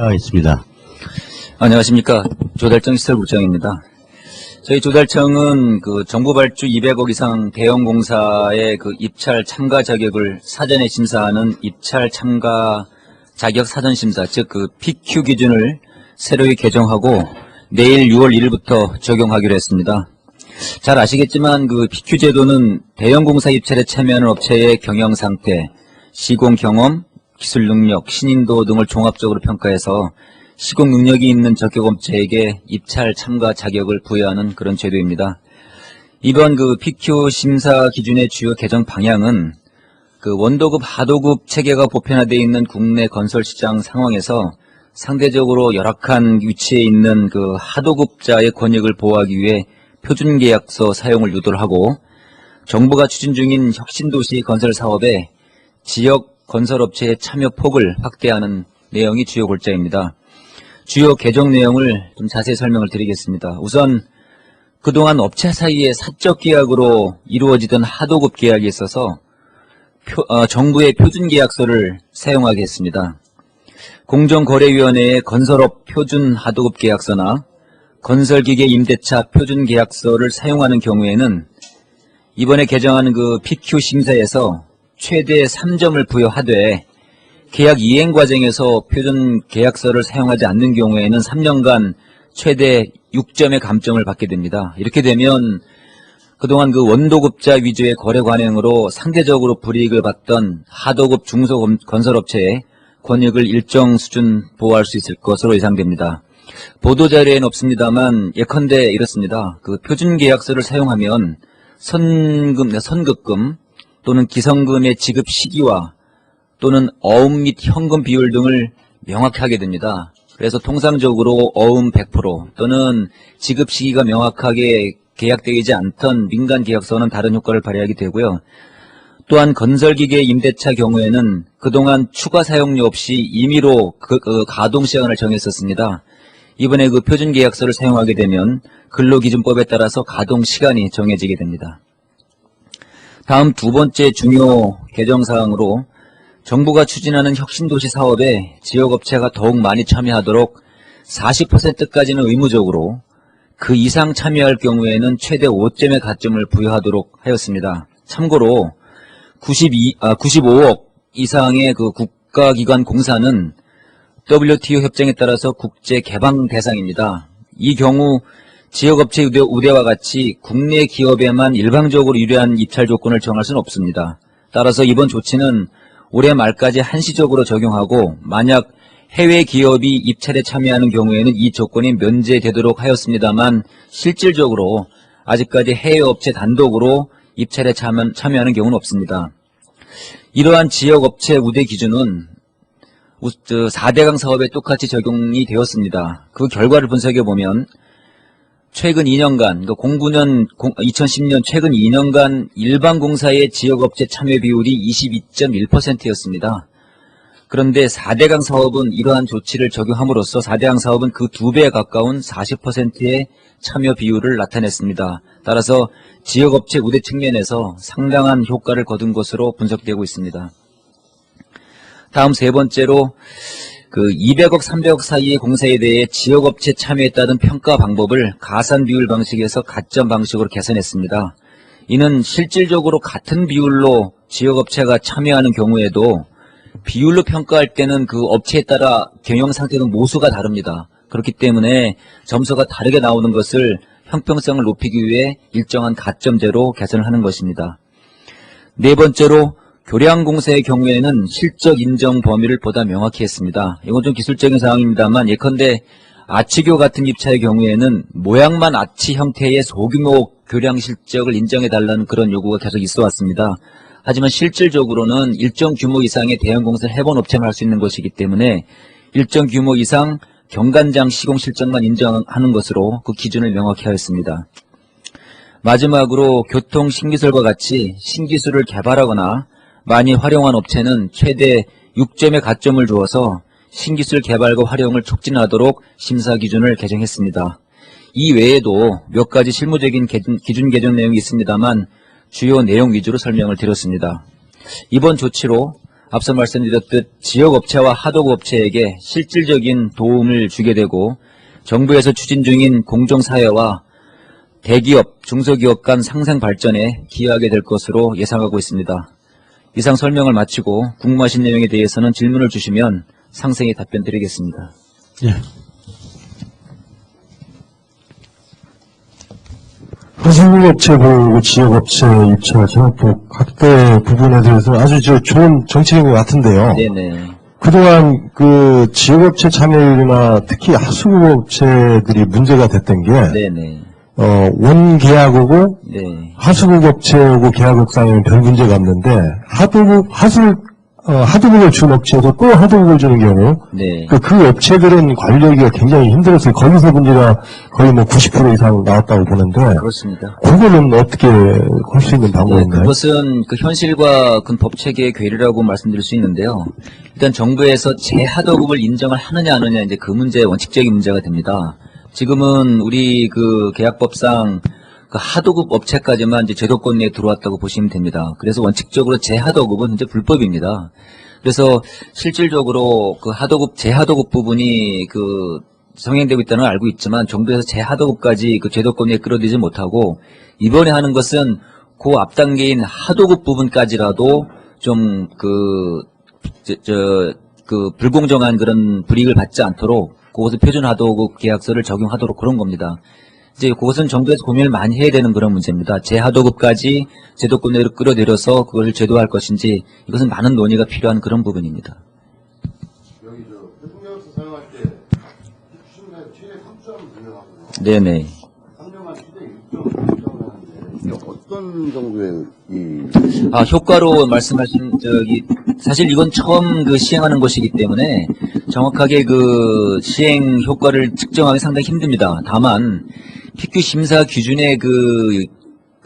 하겠습니다. 안녕하십니까. 조달청 시설국장입니다. 저희 조달청은 정부 발주 200억 이상 대형 공사의 입찰 참가 자격을 사전에 심사하는 입찰 참가 자격 사전 심사, 즉 PQ 기준을 새로이 개정하고 내일 6월 1일부터 적용하기로 했습니다. 잘 아시겠지만 PQ 제도는 대형 공사 입찰에 참여하는 업체의 경영 상태, 시공 경험, 기술 능력, 신인도 등을 종합적으로 평가해서 시공 능력이 있는 적격업체에게 입찰 참가 자격을 부여하는 그런 제도입니다. 이번 PQ 심사 기준의 주요 개정 방향은 원도급, 하도급 체계가 보편화되어 있는 국내 건설 시장 상황에서 상대적으로 열악한 위치에 있는 하도급자의 권익을 보호하기 위해 표준계약서 사용을 유도를 하고, 정부가 추진 중인 혁신도시 건설 사업에 지역 건설업체의 참여 폭을 확대하는 내용이 주요 골자입니다. 주요 개정 내용을 좀 자세히 설명을 드리겠습니다. 우선 그동안 업체 사이에 사적 계약으로 이루어지던 하도급 계약이 있어서 정부의 표준계약서를 사용하게 했습니다. 공정거래위원회의 건설업 표준 하도급 계약서나 건설기계 임대차 표준계약서를 사용하는 경우에는 이번에 개정하는 PQ 심사에서 최대 3점을 부여하되, 계약 이행 과정에서 표준 계약서를 사용하지 않는 경우에는 3년간 최대 6점의 감점을 받게 됩니다. 이렇게 되면 그동안 원도급자 위주의 거래 관행으로 상대적으로 불이익을 받던 하도급 중소건설업체의 권익을 일정 수준 보호할 수 있을 것으로 예상됩니다. 보도자료에는 없습니다만 예컨대 이렇습니다. 표준 계약서를 사용하면 선급금 또는 기성금의 지급 시기와 또는 어음 및 현금 비율 등을 명확히 하게 됩니다. 그래서 통상적으로 어음 100% 또는 지급 시기가 명확하게 계약되지 않던 민간 계약서는 다른 효과를 발휘하게 되고요. 또한 건설기계 임대차 경우에는 그동안 추가 사용료 없이 임의로 가동시간을 정했었습니다. 이번에 표준계약서를 사용하게 되면 근로기준법에 따라서 가동시간이 정해지게 됩니다. 다음 두 번째 중요 개정사항으로, 정부가 추진하는 혁신도시 사업에 지역업체가 더욱 많이 참여하도록 40%까지는 의무적으로, 그 이상 참여할 경우에는 최대 5점의 가점을 부여하도록 하였습니다. 참고로 95억 이상의 국가기관 공사는 WTO 협정에 따라서 국제 개방 대상입니다. 이 경우 지역업체 우대와 같이 국내 기업에만 일방적으로 유리한 입찰 조건을 정할 수는 없습니다. 따라서 이번 조치는 올해 말까지 한시적으로 적용하고, 만약 해외 기업이 입찰에 참여하는 경우에는 이 조건이 면제되도록 하였습니다만, 실질적으로 아직까지 해외 업체 단독으로 입찰에 참여하는 경우는 없습니다. 이러한 지역업체 우대 기준은 4대강 사업에 똑같이 적용이 되었습니다. 그 결과를 분석해 보면 최근 2년간, 2010년 최근 2년간 일반 공사의 지역업체 참여 비율이 22.1%였습니다. 그런데 4대강 사업은 이러한 조치를 적용함으로써 4대강 사업은 그 2배에 가까운 40%의 참여 비율을 나타냈습니다. 따라서 지역업체 우대 측면에서 상당한 효과를 거둔 것으로 분석되고 있습니다. 다음 세 번째로 200억, 300억 사이의 공사에 대해 지역업체 참여에 따른 평가 방법을 가산 비율 방식에서 가점 방식으로 개선했습니다. 이는 실질적으로 같은 비율로 지역업체가 참여하는 경우에도 비율로 평가할 때는 그 업체에 따라 경영 상태는 모수가 다릅니다. 그렇기 때문에 점수가 다르게 나오는 것을 형평성을 높이기 위해 일정한 가점제로 개선을 하는 것입니다. 네 번째로, 교량공사의 경우에는 실적 인정 범위를 보다 명확히 했습니다. 이건 좀 기술적인 사항입니다만, 예컨대 아치교 같은 입찰의 경우에는 모양만 아치 형태의 소규모 교량 실적을 인정해달라는 그런 요구가 계속 있어 왔습니다. 하지만 실질적으로는 일정 규모 이상의 대형 공사를 해본 업체만 할 수 있는 것이기 때문에 일정 규모 이상 경관장 시공 실적만 인정하는 것으로 그 기준을 명확히 하였습니다. 마지막으로 교통 신기술과 같이 신기술을 개발하거나 많이 활용한 업체는 최대 6점의 가점을 주어서 신기술 개발과 활용을 촉진하도록 심사 기준을 개정했습니다. 이 외에도 몇 가지 실무적인 기준 개정 내용이 있습니다만 주요 내용 위주로 설명을 드렸습니다. 이번 조치로 앞서 말씀드렸듯 지역업체와 하도급업체에게 실질적인 도움을 주게 되고 정부에서 추진 중인 공정사회와 대기업, 중소기업 간 상생 발전에 기여하게 될 것으로 예상하고 있습니다. 이상 설명을 마치고 궁금하신 내용에 대해서는 질문을 주시면 상세히 답변 드리겠습니다. 예. 하수구업체 보고 지역업체 입찰 창업폭 확대 부분에 대해서 아주 좋은 정책인 것 같은데요. 네네. 그동안 그 지역업체 참여율이나 특히 하수구업체들이 문제가 됐던 게 네네. 원계약하고 네. 하수구업체하고 계약업상에는 별 문제가 없는데 하도급을 준 업체도 또 하도급을 주는 경우 네. 그 업체들은 관리하기가 굉장히 힘들었어요. 거기서 문제가 거의 뭐 90% 이상 나왔다고 보는데 그렇습니다. 그거는 어떻게 할 수 있는 네, 방법인가요? 그것은 그 현실과 그 법체계의 괴리라고 말씀드릴 수 있는데요. 일단 정부에서 재하도급을 인정을 하느냐 안 하느냐 이제 그 문제 원칙적인 문제가 됩니다. 지금은 우리 그 계약법상 그 하도급 업체까지만 이제 제도권 내에 들어왔다고 보시면 됩니다. 그래서 원칙적으로 재하도급은 이제 불법입니다. 그래서 실질적으로 그 하도급, 재하도급 부분이 그 성행되고 있다는 걸 알고 있지만 정부에서 재하도급까지 그 제도권 내에 끌어들이지 못하고 이번에 하는 것은 그 앞단계인 하도급 부분까지라도 좀 그 불공정한 그런 불이익을 받지 않도록 그것을 표준 하도급 계약서를 적용하도록 그런 겁니다. 이제 그것은 정부에서 고민을 많이 해야 되는 그런 문제입니다. 재하도급까지 제도권 내로 끌어들여서 그걸 제도할 것인지 이것은 많은 논의가 필요한 그런 부분입니다. 여기 대통령에서 사용할 때 시민의 최대 3점 분명하고요. 네네. 3년간 최대 6점 하는데 이게 어떤 정도의 효과로 말씀하신 사실 이건 처음 그 시행하는 것이기 때문에 정확하게 그 시행 효과를 측정하기 상당히 힘듭니다. 다만 PQ 심사 기준의 그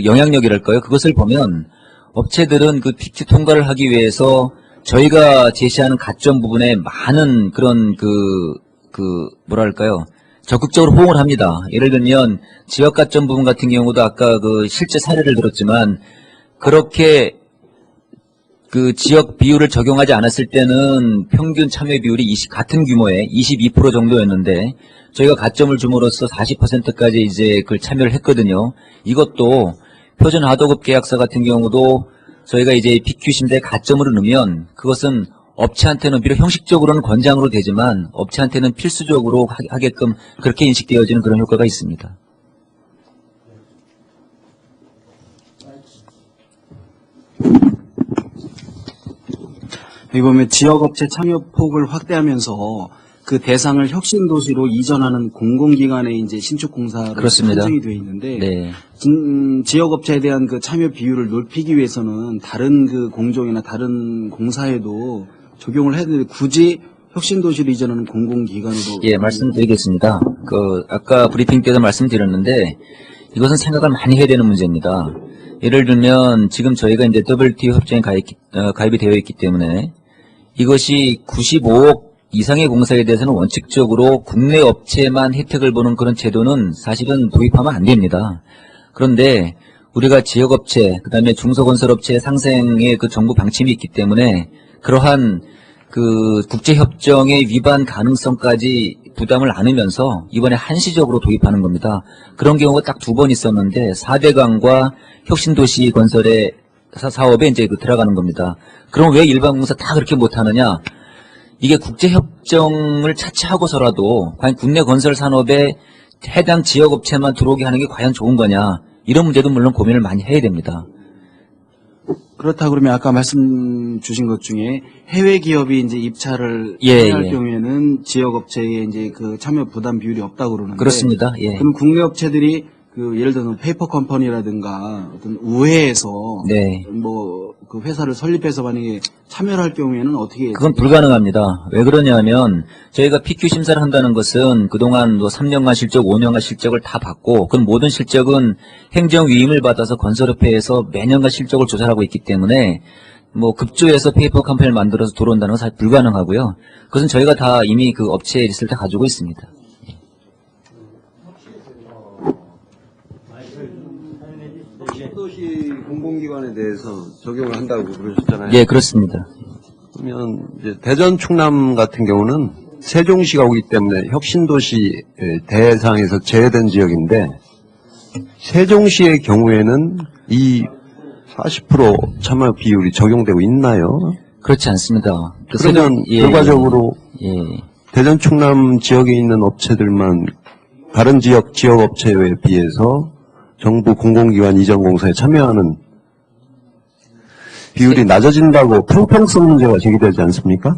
영향력이랄까요? 그것을 보면 업체들은 그 PQ 통과를 하기 위해서 저희가 제시하는 가점 부분에 많은 그런 뭐랄까요? 적극적으로 호응을 합니다. 예를 들면 지역 가점 부분 같은 경우도 아까 그 실제 사례를 들었지만 그렇게 그 지역 비율을 적용하지 않았을 때는 평균 참여 비율이 같은 규모의 22% 정도였는데 저희가 가점을 줌으로써 40%까지 이제 그걸 참여를 했거든요. 이것도 표준 하도급 계약서 같은 경우도 저희가 이제 PQ 심사에 가점으로 넣으면 그것은 업체한테는 비록 형식적으로는 권장으로 되지만 업체한테는 필수적으로 하게끔 그렇게 인식되어지는 그런 효과가 있습니다. 여기 보면 지역업체 참여폭을 확대하면서 그 대상을 혁신도시로 이전하는 공공기관의 이제 신축공사로 그렇습니다. 선정이 되어 있는데 네. 지역업체에 대한 그 참여 비율을 높이기 위해서는 다른 그 공종이나 다른 공사에도 적용을 해야 되는데 굳이 혁신도시로 이전하는 공공기관으로 예, 말씀드리겠습니다. 아까 브리핑 때도 말씀드렸는데 이것은 생각을 많이 해야 되는 문제입니다. 예를 들면 지금 저희가 이제 WTO 협정에 가입이 되어 있기 때문에 이것이 95억 이상의 공사에 대해서는 원칙적으로 국내 업체만 혜택을 보는 그런 제도는 사실은 도입하면 안 됩니다. 그런데 우리가 지역업체, 그다음에 중소건설업체 상생의 그 정부 방침이 있기 때문에 그러한 그 국제협정의 위반 가능성까지 부담을 안으면서 이번에 한시적으로 도입하는 겁니다. 그런 경우가 딱 2번 있었는데 4대강과 혁신도시 건설의 사업에 이제 들어가는 겁니다. 그럼 왜 일반 공사 다 그렇게 못하느냐? 이게 국제협정을 차치하고서라도 과연 국내 건설 산업에 해당 지역업체만 들어오게 하는 게 과연 좋은 거냐? 이런 문제도 물론 고민을 많이 해야 됩니다. 그렇다 그러면 아까 말씀 주신 것 중에 해외 기업이 이제 입찰을 할 경우에는 지역 업체에 이제 그 참여 부담 비율이 없다고 그러는데 그렇습니다. 예. 그럼 국내 업체들이 그 예를 들어서 페이퍼 컴퍼니라든가 어떤 우회해서 네. 뭐 그 회사를 설립해서 만약에 참여를 할 경우에는 어떻게 그건 불가능합니다. 왜 그러냐면 저희가 PQ 심사를 한다는 것은 그동안 뭐 3년간 실적, 5년간 실적을 다 받고 그 모든 실적은 행정 위임을 받아서 건설협회에서 매년간 실적을 조사하고 있기 때문에 뭐 급조해서 페이퍼 컴퍼니를 만들어서 들어온다는 건 사실 불가능하고요. 그것은 저희가 다 이미 그 업체에 있을 때 가지고 있습니다. 혁신도시 공공기관에 대해서 적용을 한다고 그러셨잖아요. 예, 그렇습니다. 그러면 이제 대전 충남 같은 경우는 세종시가 오기 때문에 혁신도시 대상에서 제외된 지역인데 세종시의 경우에는 이 40% 참여 비율이 적용되고 있나요? 그렇지 않습니다. 그러면 결과적으로 예. 대전 충남 지역에 있는 업체들만 다른 지역 업체에 비해서 정부 공공기관 이전 공사에 참여하는 비율이 낮아진다고 평평성 문제가 제기되지 않습니까?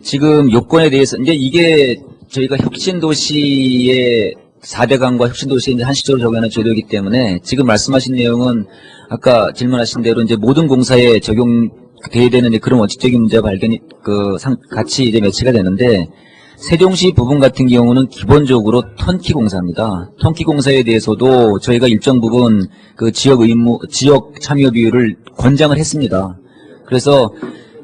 지금 요건에 대해서 이제 이게 저희가 혁신도시의 4대강과 혁신도시에 이제 한시적으로 적용하는 제도이기 때문에 지금 말씀하신 내용은 아까 질문하신 대로 이제 모든 공사에 적용돼야 되는 이제 그런 원칙적인 문제가 발견이 같이 이제 매치가 되는데 세종시 부분 같은 경우는 기본적으로 턴키 공사입니다. 턴키 공사에 대해서도 저희가 일정 부분 그 지역 참여 비율을 권장을 했습니다. 그래서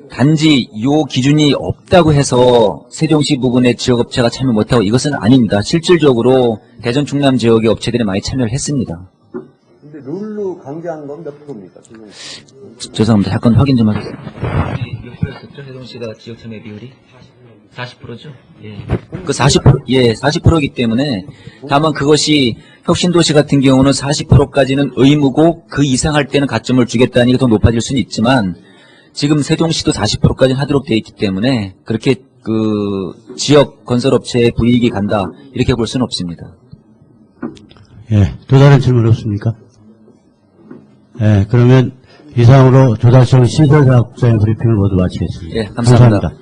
단지 요 기준이 없다고 해서 세종시 부분의 지역업체가 참여 못하고 이것은 아닙니다. 실질적으로 대전 충남 지역의 업체들이 많이 참여를 했습니다. 근데 룰로 강제한 건 몇 프로입니까? 죄송합니다. 잠깐 확인 좀 하겠습니다. 몇 프로였었죠? 세종시가 지역 참여 비율이? 40%죠? 예. 그 40%, 예, 40%이기 때문에 다만 그것이 혁신도시 같은 경우는 40%까지는 의무고 그 이상 할 때는 가점을 주겠다니 더 높아질 수는 있지만 지금 세종시도 40%까지는 하도록 되어 있기 때문에 그렇게 그 지역 건설업체의 불이익이 간다 이렇게 볼 수는 없습니다. 예, 또 다른 질문 없습니까? 예, 그러면 이상으로 조달청 시설사업자의 브리핑을 모두 마치겠습니다. 예, 감사합니다.